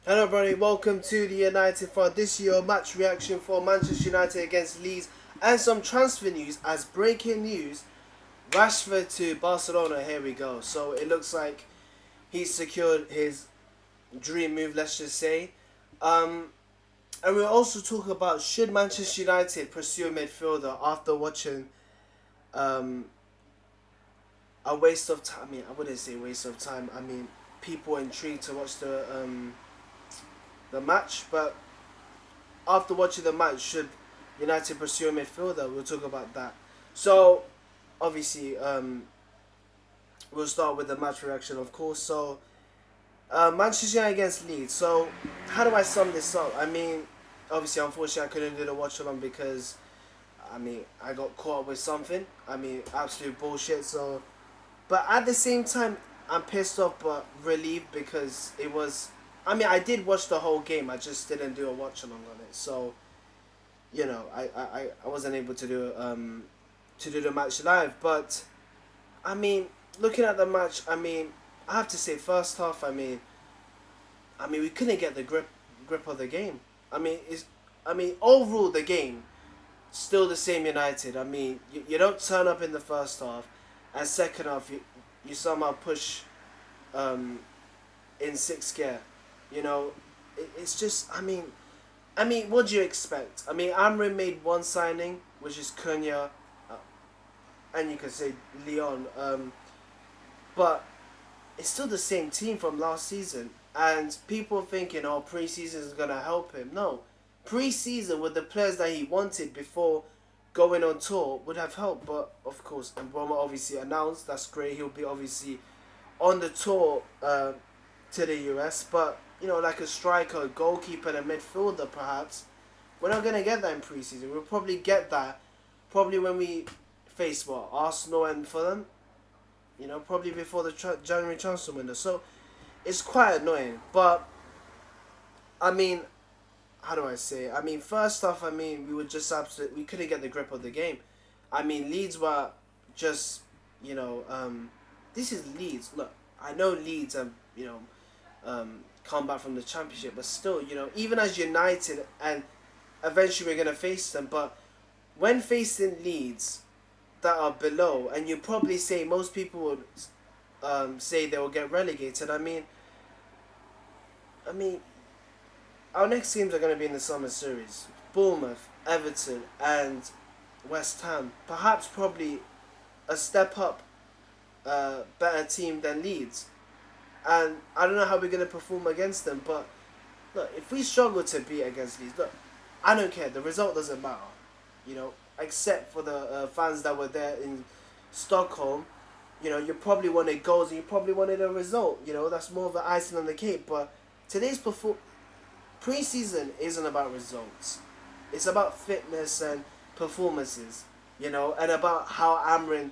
Hello everybody, welcome to the United Front. This year match reaction for Manchester United against Leeds and some transfer news. As breaking news, Rashford to Barcelona, here we go. So it looks like he's secured his dream move, let's just say. And we'll also talk about, should Manchester United pursue a midfielder after watching um, a waste of time. I mean, I wouldn't say waste of time. I mean, people intrigued to watch the match, but after watching the match, should United pursue a midfielder? We'll talk about that. So, obviously, we'll start with the match reaction, of course. So, Manchester United against Leeds. So, how do I sum this up? I mean, obviously, unfortunately, I couldn't do the watch along because, I mean, I got caught up with something. I mean, absolute bullshit. So, but at the same time, I'm pissed off but relieved because it was. I mean, I did watch the whole game. I just didn't do a watch along on it. So, I wasn't able to do the match live. But I mean, looking at the match, I mean, I have to say, first half, I mean, we couldn't get the grip of the game. Overall the game still the same United. I mean, you don't turn up in the first half, and second half you somehow push in sixth gear. It's just, what do you expect? I mean, Amrin made one signing, which is Cunha, and you could say Leon, but it's still the same team from last season. And people thinking, oh, pre-season is going to help him. No. Pre-season with the players that he wanted before going on tour would have helped. But, of course, and Broma obviously announced, that's great. He'll be obviously on the tour to the US. But, like a striker, a goalkeeper, and a midfielder, perhaps, we're not going to get that in pre-season. We'll probably get that probably when we face, Arsenal and Fulham. Probably before the January transfer window. So, it's quite annoying. But, I mean, how do I say? I mean, first off, we were just we couldn't get the grip of the game. I mean, Leeds were just, this is Leeds. Look, I know Leeds have, come back from the Championship, but still, even as United, and eventually we're going to face them, but when facing Leeds that are below, and you probably say most people would say they will get relegated. I mean, our next games are going to be in the summer series: Bournemouth, Everton, and West Ham. Perhaps, probably, a step up, better team than Leeds. And I don't know how we're going to perform against them. But look, if we struggle to beat against Leeds, look, I don't care. The result doesn't matter. Except for the fans that were there in Stockholm. You probably wanted goals and you probably wanted a result. That's more of an icing on the cake. But today's pre-season isn't about results. It's about fitness and performances. And about how Amrin,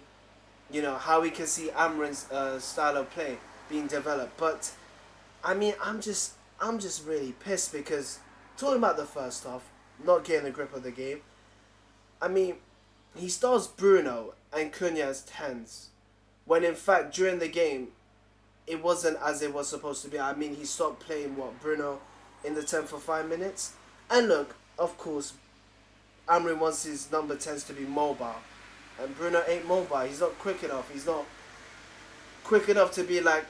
how we can see Amrin's style of play being developed. But I'm just really pissed because talking about the first half, not getting the grip of the game. He starts Bruno and Cunha as 10s, when in fact during the game it wasn't as it was supposed to be. He stopped playing Bruno in the 10 for 5 minutes. And look, of course, Amrin wants his number 10s to be mobile, and Bruno ain't mobile. He's not quick enough. He's not quick enough to be like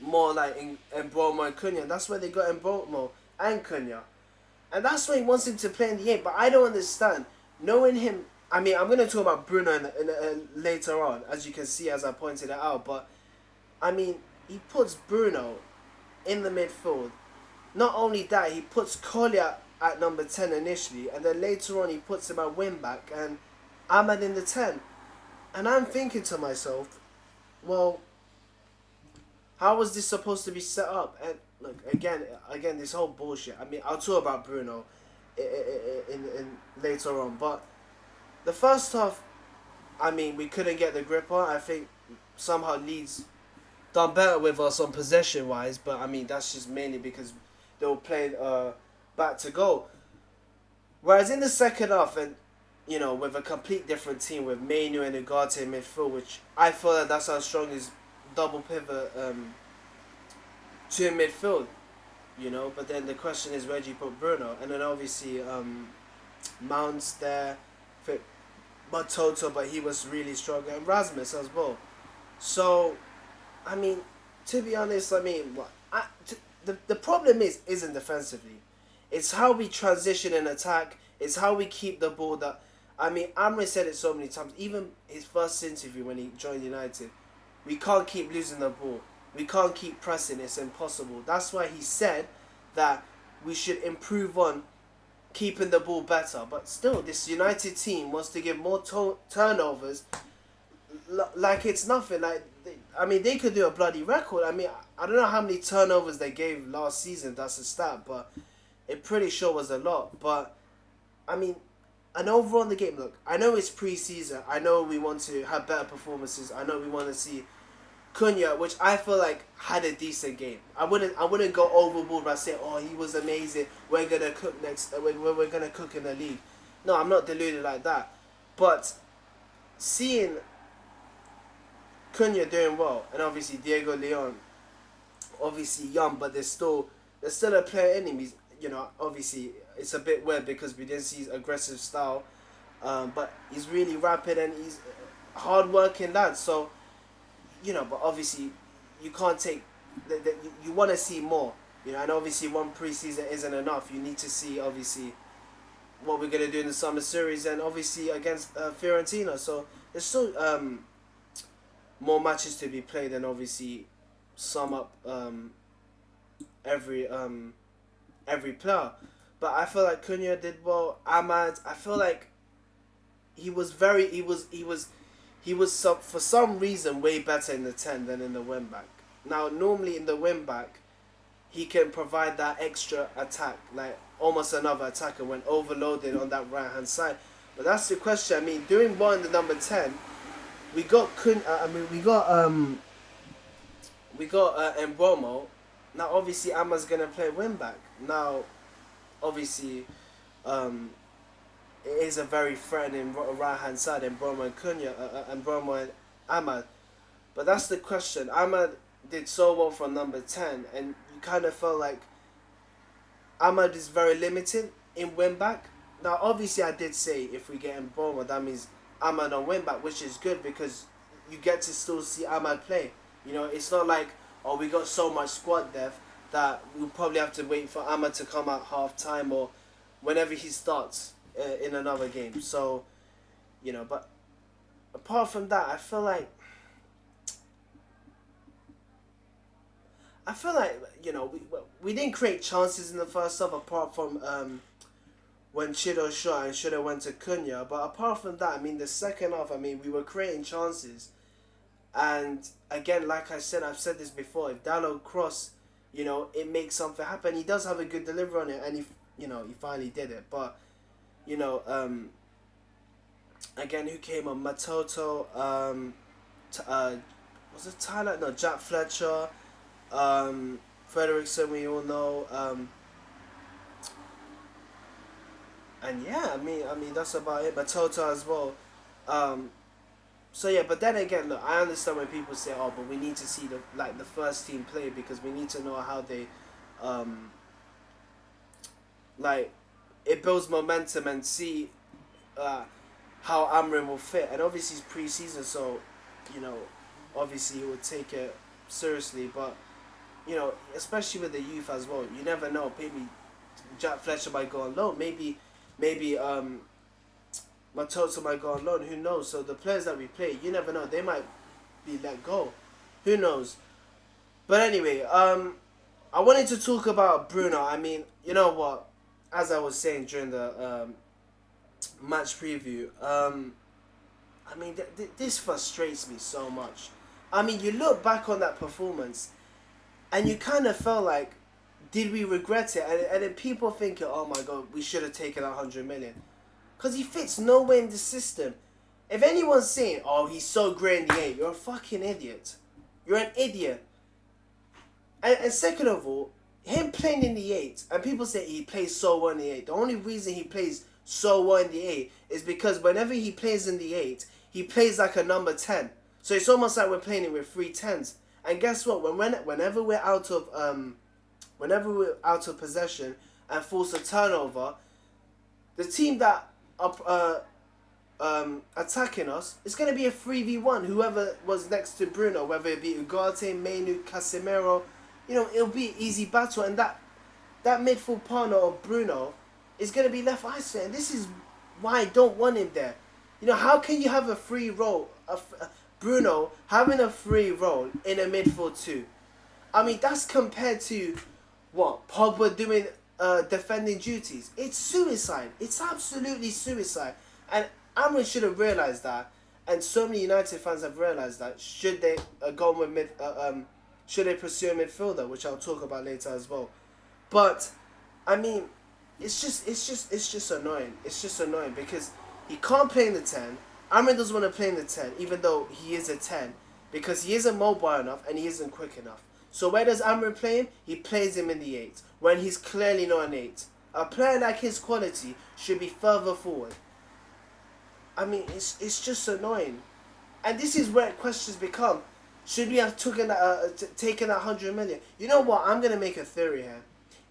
more like in Mbromo and Cunha. That's why they got Mbromo and Cunha. And that's why he wants him to play in the 8. But I don't understand. Knowing him, I'm going to talk about Bruno later on, as you can see, as I pointed it out. But, he puts Bruno in the midfield. Not only that, he puts Collier at number 10 initially. And then later on, he puts him at wing back. And Ahmad in the 10. And I'm thinking to myself, well, how was this supposed to be set up? And look, again, this whole bullshit. I'll talk about Bruno in later on, but the first half, we couldn't get the grip on. I think somehow Leeds done better with us on possession wise, but that's just mainly because they were playing back to goal. Whereas in the second half, and with a complete different team with Mainu and Ugarte in midfield, which I feel that's our strongest double pivot to midfield. you know. But then the question is, where do you put Bruno? And then obviously Mount's there, fit Matoto, but he was really strong, and Rasmus as well. So, I mean, to be honest, I mean, the problem isn't defensively. It's how we transition and attack. It's how we keep the ball. That I mean, Amri said it so many times. Even his first interview when he joined United, we can't keep losing the ball. We can't keep pressing. It's impossible. That's why he said that we should improve on keeping the ball better. But still, this United team wants to give more turnovers like it's nothing. I mean, they could do a bloody record. I mean, I don't know how many turnovers they gave last season. That's a stat, but it pretty sure was a lot. But I mean, and overall in the game, look, I know it's pre-season. I know we want to have better performances. I know we want to see Cunha, which I feel like had a decent game. I wouldn't go overboard by saying, oh, he was amazing. We're gonna cook next. We're gonna cook in the league. No, I'm not deluded like that. But seeing Cunha doing well, and obviously Diego Leon, obviously young, but there's still a player in him. He's, you know, obviously it's a bit weird because we didn't see his aggressive style, but he's really rapid and he's a hard-working lad. So, you know, but obviously you can't take you want to see more, you know, and obviously one preseason isn't enough. You need to see obviously what we're gonna do in the summer series and obviously against Fiorentina. So there's still more matches to be played and obviously sum up every player. But I feel like Cunha did well. Ahmad, I feel like he was for some reason way better in the 10 than in the wing back. Now normally in the wing back, he can provide that extra attack, like almost another attacker when overloaded on that right hand side. But that's the question. I mean, doing well in the number 10, we got Mbromo. Now obviously Ahmad's gonna play wing back. Now obviously it is a very threatening right hand side, Mbromo and Cunha, Mbromo and Ahmad. But that's the question. Ahmad did so well from number 10, and you kind of felt like Ahmad is very limited in wing back. Now obviously I did say if we get Mbromo, that means Ahmad on wing back, which is good because you get to still see Ahmad play. You know, it's not like, oh, we got so much squad depth that we'll probably have to wait for Ahmad to come out half time or whenever he starts in another game. So, you know, but apart from that, I feel like, you know, we didn't create chances in the first half apart from when Chido shot and Chido went to Cunha. But apart from that, I mean, the second half, I mean, we were creating chances. And again, like I said, I've said this before, if Dallo cross, you know, it makes something happen. He does have a good delivery on it, and he finally did it. But, you know, again, who came on? Matoto, was it Tyler? No, Jack Fletcher, Frederiksen, we all know, and yeah, I mean that's about it. Matoto as well. So yeah, but then again, look, I understand when people say, "Oh, but we need to see the first team play because we need to know how they, like, it builds momentum and see, how Amrin will fit." And obviously it's pre-season, so, you know, obviously he would take it seriously. But, you know, especially with the youth as well, you never know. Maybe Jack Fletcher might go on loan. Maybe Matoto might go on loan, who knows? So the players that we play, you never know, they might be let go. Who knows? But anyway, I wanted to talk about Bruno. I mean, you know what? As I was saying during the match preview, I mean, this frustrates me so much. I mean, you look back on that performance, and you kind of felt like, did we regret it? And then people thinking, oh my God, we should have taken 100 million. Because he fits nowhere in the system. If anyone's saying, oh, he's so great in the 8, you're a fucking idiot. You're an idiot. And second of all, him playing in the 8, and people say he plays so well in the 8. The only reason he plays so well in the 8 is because whenever he plays in the 8, he plays like a number 10. So it's almost like we're playing it with 3 10s. And guess what? Whenever we're out of whenever we're out of possession and force a turnover, the team that are attacking us, it's going to be a 3v1. Whoever was next to Bruno, whether it be Ugarte, Mainu, Casemiro, it'll be an easy battle. And that midfield partner of Bruno is going to be left isolated. And this is why I don't want him there. How can you have a free role, Bruno having a free role in a midfield two? I mean, that's compared to what Pogba doing defending duties. It's suicide. It's absolutely suicide. And Amrin should have realised that, and so many United fans have realised that. Should they go with should they pursue a midfielder, which I'll talk about later as well. But I mean, it's just annoying. It's just annoying because he can't play in the 10. Amrin doesn't want to play in the 10, even though he is a 10, because he isn't mobile enough and he isn't quick enough. So where does Amrin play him? He plays him in the 8, when he's clearly not an 8. A player like his quality should be further forward. I mean, it's just annoying. And this is where questions become. Should we have taken that 100 million? You know what? I'm going to make a theory here.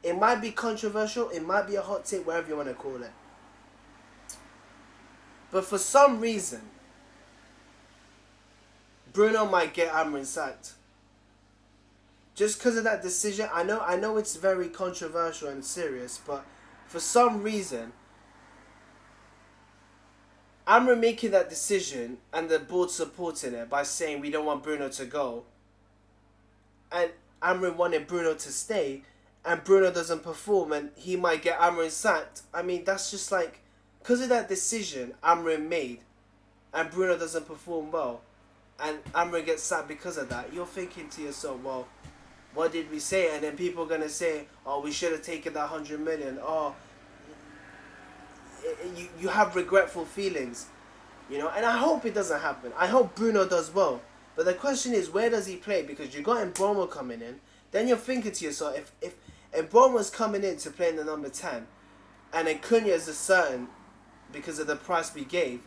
It might be controversial. It might be a hot take, whatever you want to call it. But for some reason, Bruno might get Amrin sacked. Just because of that decision. I know it's very controversial and serious, but for some reason, Amrin making that decision and the board supporting it by saying we don't want Bruno to go, and Amrin wanted Bruno to stay, and Bruno doesn't perform and he might get Amrin sacked. I mean, that's just like, because of that decision Amrin made and Bruno doesn't perform well and Amrin gets sacked because of that, you're thinking to yourself, well, what did we say? And then people are going to say, oh, we should have taken that 100 million. Oh, you have regretful feelings, and I hope it doesn't happen. I hope Bruno does well. But the question is, where does he play? Because you got Mbromo coming in. Then you're thinking to yourself, if Mbromo's coming in to play in the number 10, and then Cunha is a certain because of the price we gave,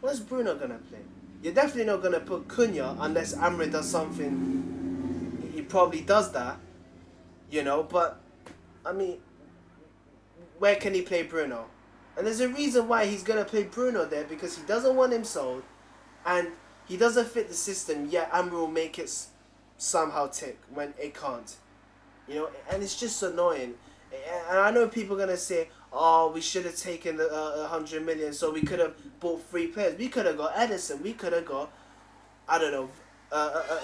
where's Bruno going to play? You're definitely not going to put Cunha unless Amrin does something. He probably does that, but, I mean, where can he play Bruno? And there's a reason why he's going to play Bruno there, because he doesn't want him sold and he doesn't fit the system, yet Amrin will make it somehow tick when it can't. And it's just annoying. And I know people are going to say, oh, we should have taken the 100 million so we could have bought 3 players. We could have got Edison. We could have got, I don't know,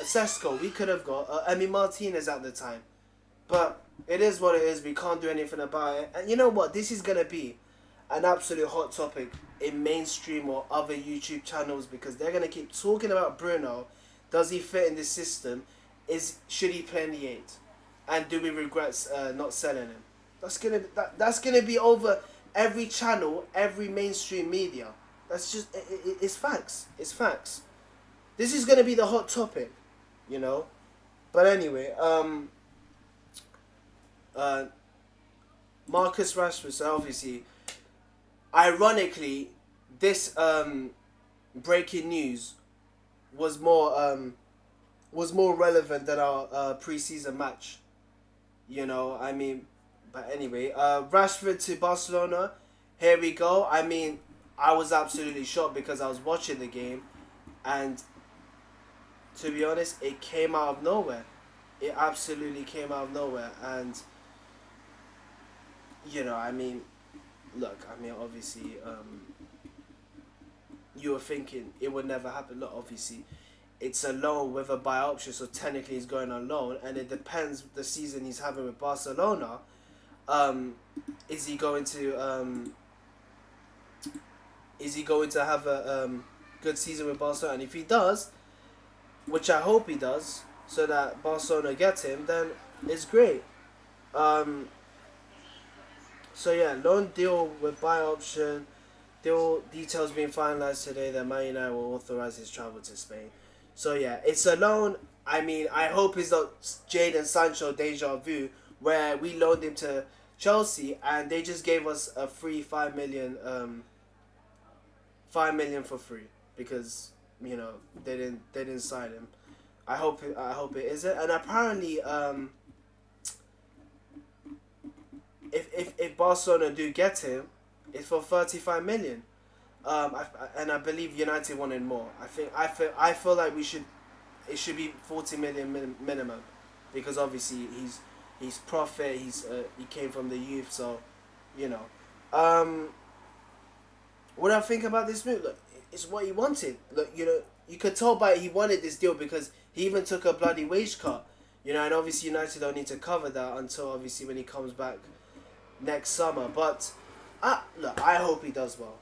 Sesko. We could have got Emi Martinez at the time. But it is what it is. We can't do anything about it. And you know what? This is going to be an absolute hot topic in mainstream or other YouTube channels, because they're going to keep talking about Bruno. Does he fit in this system? Should he play in the 8? And do we regret not selling him? That's gonna be over every channel, every mainstream media. That's just it's facts. It's facts. This is gonna be the hot topic, But anyway, Marcus Rashford. So obviously, ironically, this breaking news was more relevant than our pre-season match. I mean, but anyway, Rashford to Barcelona. Here we go. I mean, I was absolutely shocked because I was watching the game, and to be honest, it came out of nowhere. It absolutely came out of nowhere, and I mean, look, obviously, you were thinking it would never happen. Look, obviously, it's a loan with a buy option, so technically he's going on loan, and it depends the season he's having with Barcelona. Is he going to have a good season with Barcelona? And if he does, which I hope he does, so that Barcelona gets him, then it's great. So yeah, loan deal with buy option. Deal details being finalized today. That Man United will authorize his travel to Spain. So yeah, it's a loan. I mean, I hope it's not Jadon Sancho deja vu, where we loaned him to Chelsea and they just gave us a free 5 million for free because they didn't sign him. I hope it isn't. And apparently Barcelona do get him, it's for 35 million. And I believe United wanted more. I feel like it should be 40 million minimum, because obviously he's profit. He came from the youth, so you know. Um, what I think about this move, look, it's what he wanted. Look, you could tell by he wanted this deal because he even took a bloody wage cut. And obviously United don't need to cover that until obviously when he comes back next summer. But look, I hope he does well.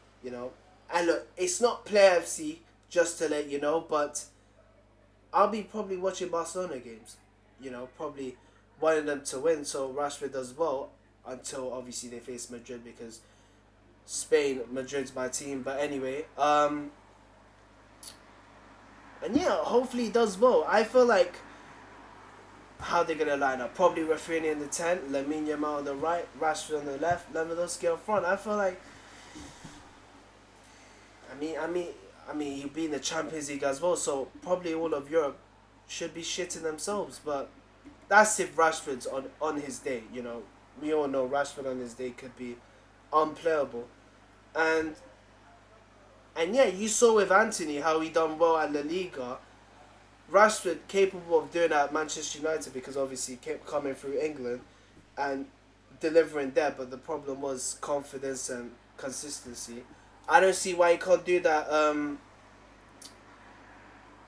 And look, it's not Play FC, just to let you know, but I'll be probably watching Barcelona games. Probably wanting them to win, so Rashford does well until obviously they face Madrid, because Madrid's my team. But anyway, and yeah, hopefully he does well. I feel like how they're gonna line up. Probably Rafinha in the 10, Lamine Yamal on the right, Rashford on the left, Lewandowski up front. I feel like, I mean, he'll be in the Champions League as well, so probably all of Europe should be shitting themselves. But that's if Rashford's on his day. We all know Rashford on his day could be unplayable, and yeah, you saw with Anthony how he done well at La Liga. Rashford capable of doing that at Manchester United, because obviously he kept coming through England and delivering there, but the problem was confidence and consistency. I don't see why he can't do that.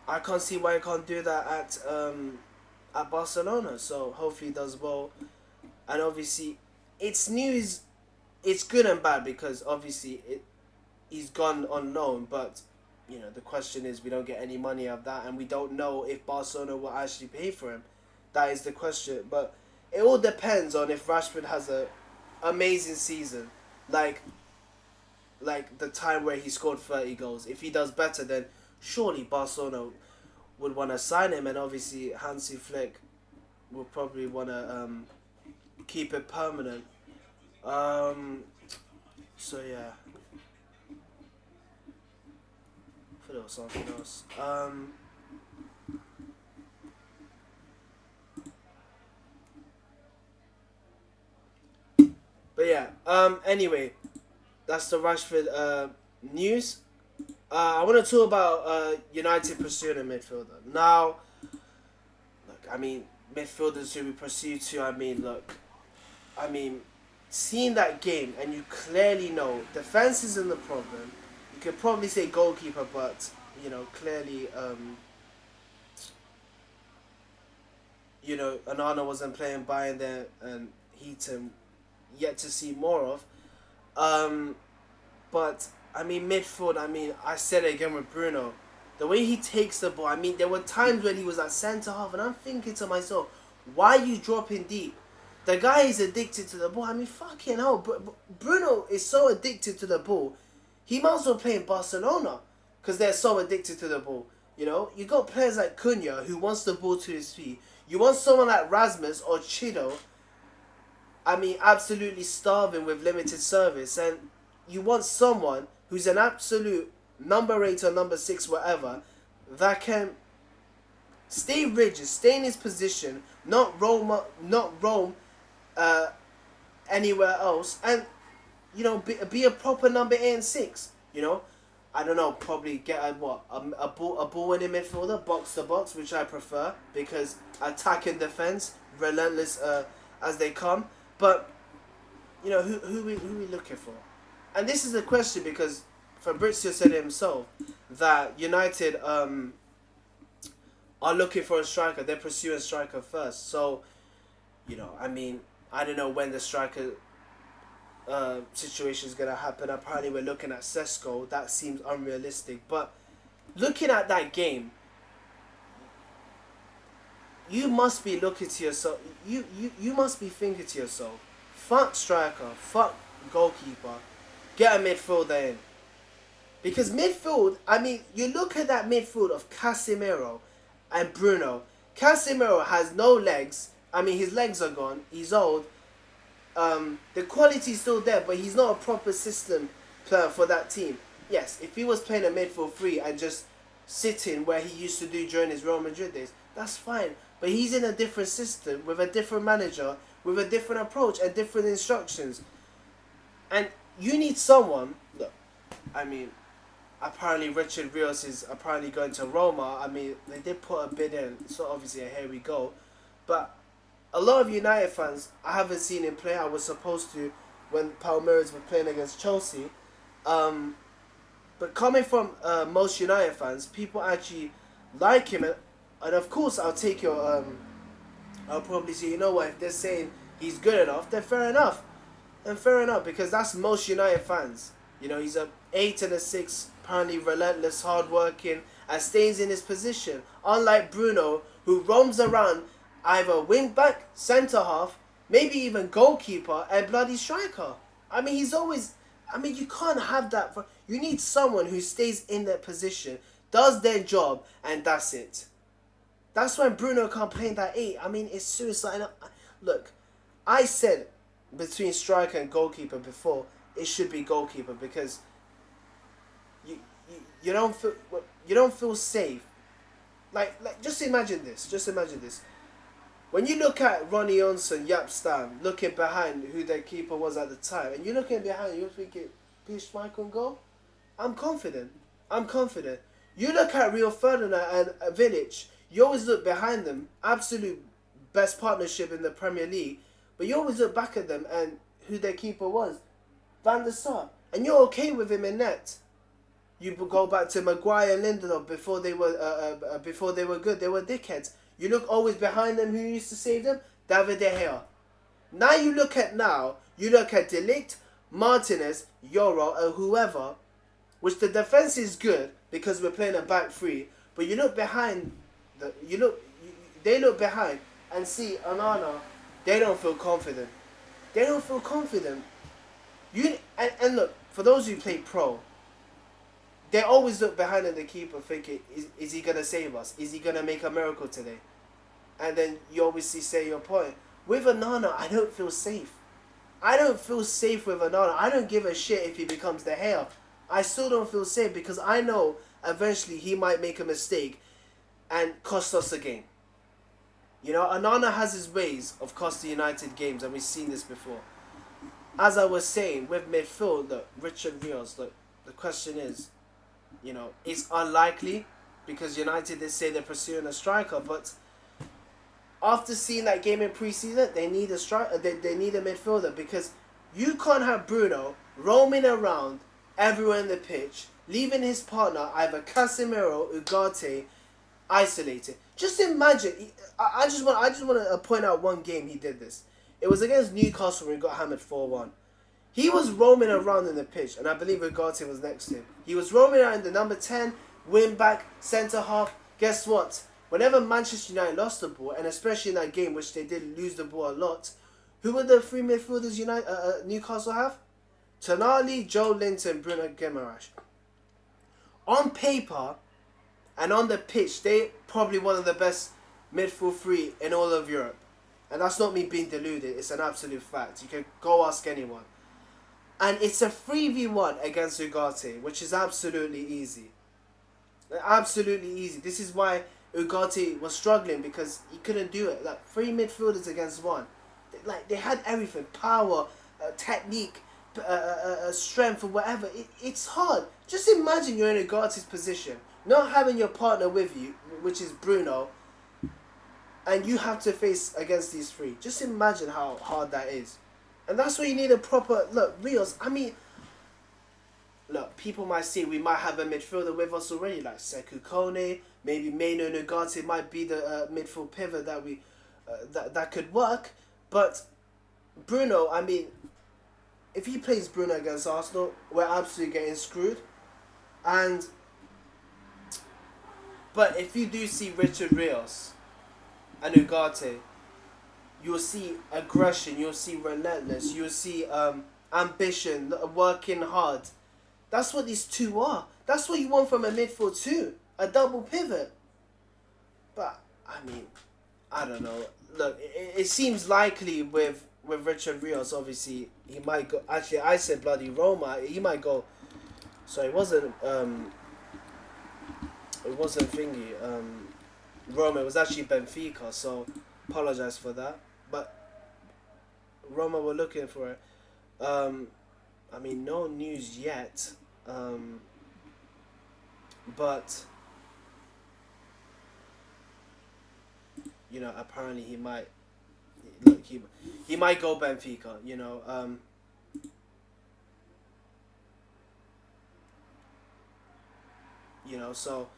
I can't see why he can't do that at Barcelona. So hopefully he does well. And obviously, it's news. It's good and bad, because obviously he's gone on loan, but the question is, we don't get any money out of that, and we don't know if Barcelona will actually pay for him. That is the question. But it all depends on if Rashford has a amazing season, like the time where he scored 30 goals. If he does better, then surely Barcelona would want to sign him, and obviously Hansi Flick will probably want to keep it permanent. So yeah. I thought there was something else. But yeah. Anyway, that's the Rashford news. I want to talk about United pursuing a midfielder. Now, look, midfielders who we pursue to, seeing that game, and you clearly know defense isn't the problem. You could probably say goalkeeper, but clearly, Anana wasn't playing Bayern there, and Heaton yet to see more of. But midfield. I said it again with Bruno. The way he takes the ball. There were times when he was at centre half, and I'm thinking to myself, why are you dropping deep? The guy is addicted to the ball. Fucking hell. Bruno is so addicted to the ball. He might as well play in Barcelona, because they're so addicted to the ball. You got players like Cunha, who wants the ball to his feet. You want someone like Rasmus or Chido. Absolutely starving with limited service. And you want someone who's an absolute number 8 or number 6, whatever, that can stay rigid, stay in his position, not roam anywhere else, and be a proper number 8 and 6. I don't know, probably get a ball in the midfielder, box to box, which I prefer, because attack and defense relentless as they come. But who we looking for? And this is a question because Fabrizio said it himself that United are looking for a striker. They're pursuing a striker first. So, I don't know when the striker situation is going to happen. Apparently we're looking at Sesko. That seems unrealistic. But looking at that game, you must be looking to yourself. You must be thinking to yourself, fuck striker, fuck goalkeeper, get a midfielder in. Because midfield, you look at that midfield of Casemiro and Bruno. Casemiro has no legs. His legs are gone. He's old. The quality's still there, but he's not a proper system player for that team. Yes, if he was playing a midfield 3 and just sitting where he used to do during his Real Madrid days, that's fine. But he's in a different system, with a different manager, with a different approach and different instructions. And you need someone. Look, I mean, apparently Richard Rios is apparently going to Roma. I mean, they did put a bid in, so obviously here we go. But a lot of United fans, I haven't seen him play. I was supposed to when Palmeiras were playing against Chelsea. Um, but coming from most United fans, people actually like him, and of course I'll take your. I'll probably say, you know what, if they're saying he's good enough, then fair enough. And fair enough, because that's most United fans. You know, he's a 8 and a 6, apparently relentless, hard-working, and stays in his position. Unlike Bruno, who roams around either wing-back, centre-half, maybe even goalkeeper, and bloody striker. I mean, he's always... I mean, you can't have that. You need someone who stays in their position, does their job, and that's it. That's when Bruno can't play in that 8. I mean, it's suicide. Look, I said between striker and goalkeeper before, it should be goalkeeper because you don't feel safe. Like just imagine this. Just imagine this. When you look at Ronnie Johnson, Yap Stam, looking behind who their keeper was at the time, and you're looking behind, you're thinking, Peace Michael goal? I'm confident. I'm confident. You look at Rio Ferdinand and Village, you always look behind them, absolute best partnership in the Premier League, but you always look back at them and who their keeper was, Van der Sar, and you're okay with him in net. You go back to Maguire and Lindelof before they were good. They were dickheads. You look always behind them. Who used to save them? David De Gea. You look at De Ligt, Martinez, Yoro, or whoever, which the defense is good because we're playing a back three. But you look behind, they look behind and see Onana. They don't feel confident. They don't feel confident. And look, for those who play pro, they always look behind at the keeper thinking, is he going to save us? Is he going to make a miracle today? And then you obviously say your point. With Onana, I don't feel safe. I don't feel safe with Onana. I don't give a shit if he becomes De Gea. I still don't feel safe because I know eventually he might make a mistake and cost us a game. You know, Onana has his ways of costing United games, and we've seen this before. As I was saying, with midfield, look, Richard Rios, look, the question is, you know, it's unlikely because United did say they're pursuing a striker, but after seeing that game in pre-season, they need a striker. They need a midfielder because you can't have Bruno roaming around everywhere in the pitch, leaving his partner either Casemiro or Ugarte isolated. Just imagine. I just want to point out one game he did this. It was against Newcastle when he got hammered 4-1. He was roaming around in the pitch, and I believe Ugarte was next to him. He was roaming around in the number 10, wing back, centre half. Guess what? Whenever Manchester United lost the ball, and especially in that game, which they did lose the ball a lot, who were the three midfielders Newcastle have? Tonali, Joe Linton, Bruno Guimaraes. On paper and on the pitch, they probably one of the best midfield three in all of Europe. And that's not me being deluded, it's an absolute fact. You can go ask anyone. And it's a 3v1 against Ugarte, which is absolutely easy. Absolutely easy. This is why Ugarte was struggling, because he couldn't do it. Like, 3 midfielders against 1. They had everything. Power, technique, strength, or whatever. It's hard. Just imagine you're in Ugarte's position, not having your partner with you, which is Bruno, and you have to face against these 3. Just imagine how hard that is. And that's why you need a proper... Look, Rios, I mean... Look, people might say we might have a midfielder with us already, like Sekou Kone, maybe Maino Ugarte might be the midfield pivot that we that could work. But Bruno, I mean, if he plays Bruno against Arsenal, we're absolutely getting screwed. But if you do see Richard Rios and Ugarte, you'll see aggression, you'll see relentless, you'll see ambition, working hard. That's what these 2 are. That's what you want from a midfield too. A double pivot. But, I mean, I don't know. Look, it seems likely with Richard Rios, obviously, he might go... Actually, I said bloody Roma. He might go... Sorry, it wasn't thingy. Roma, it was actually Benfica, so apologize for that. But Roma were looking for it. I mean, no news yet. But apparently he might look. He might go Benfica. So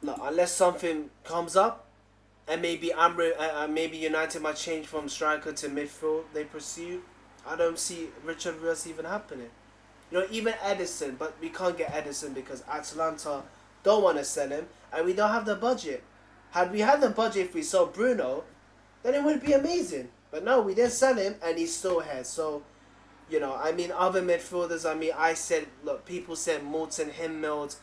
look, unless something comes up, and maybe United might change from striker to midfield they pursue. I don't see Richard Rios even happening. Even Edison, but we can't get Edison because Atalanta don't want to sell him, and we don't have the budget. Had we had the budget if we sold Bruno, then it would be amazing. But no, we didn't sell him, and he's still here. So, I mean, other midfielders, I mean, look, people said Morton, Himmels.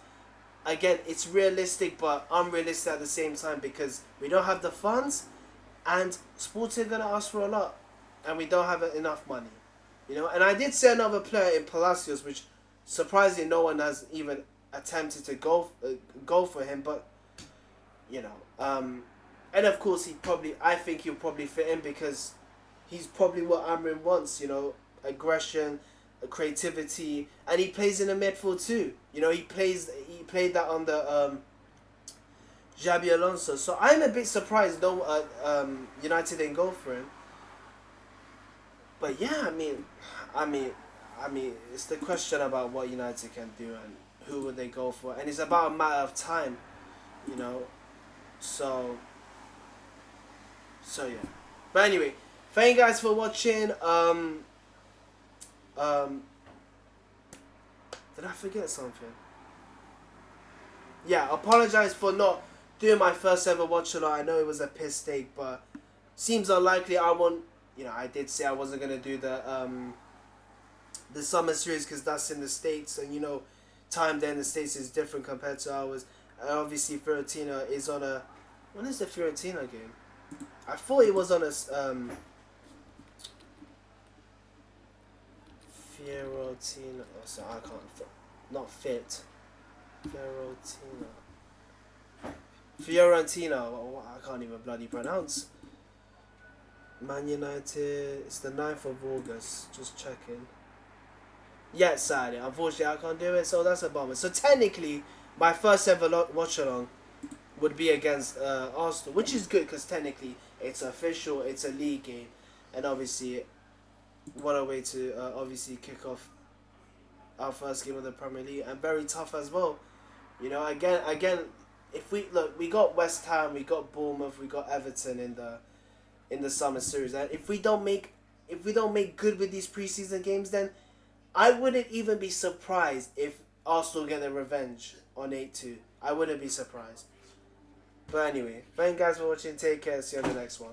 Again, it's realistic, but unrealistic at the same time because we don't have the funds, and Sporting are going to ask for a lot, and we don't have enough money. And I did say another player in Palacios, which surprisingly no one has even attempted to go for him, but and of course I think he'll probably fit in because he's probably what Amrin wants, aggression, creativity, and he plays in the midfield too. He played that on the Xabi Alonso. So I'm a bit surprised United didn't go for him. But yeah, I mean, it's the question about what United can do and who would they go for, and it's about a matter of time, So yeah. But anyway, thank you guys for watching. Did I forget something? Yeah, apologize for not doing my first ever watch along. I know it was a piss take, but seems unlikely. I did say I wasn't gonna do the summer series because that's in the States, and time there in the States is different compared to ours. And obviously, Fiorentina is on a. When is the Fiorentina game? I thought it was on a Fiorentina. Oh, sorry, I can't. Not fit. Fiorentina. Oh, I can't even bloody pronounce. Man United. It's the 9th of August. Just checking. Yeah, it's Saturday. Unfortunately, I can't do it, so that's a bummer. So technically, my first ever watch along would be against Arsenal, which is good because technically it's official, it's a league game, and obviously, what a way to obviously kick off our first game of the Premier League, and very tough as well. Again, if we got West Ham, we got Bournemouth, we got Everton in the summer series, and if we don't make good with these preseason games, then I wouldn't even be surprised if Arsenal get their revenge on 8-2. I wouldn't be surprised. But anyway, thank you guys for watching. Take care. See you on the next one.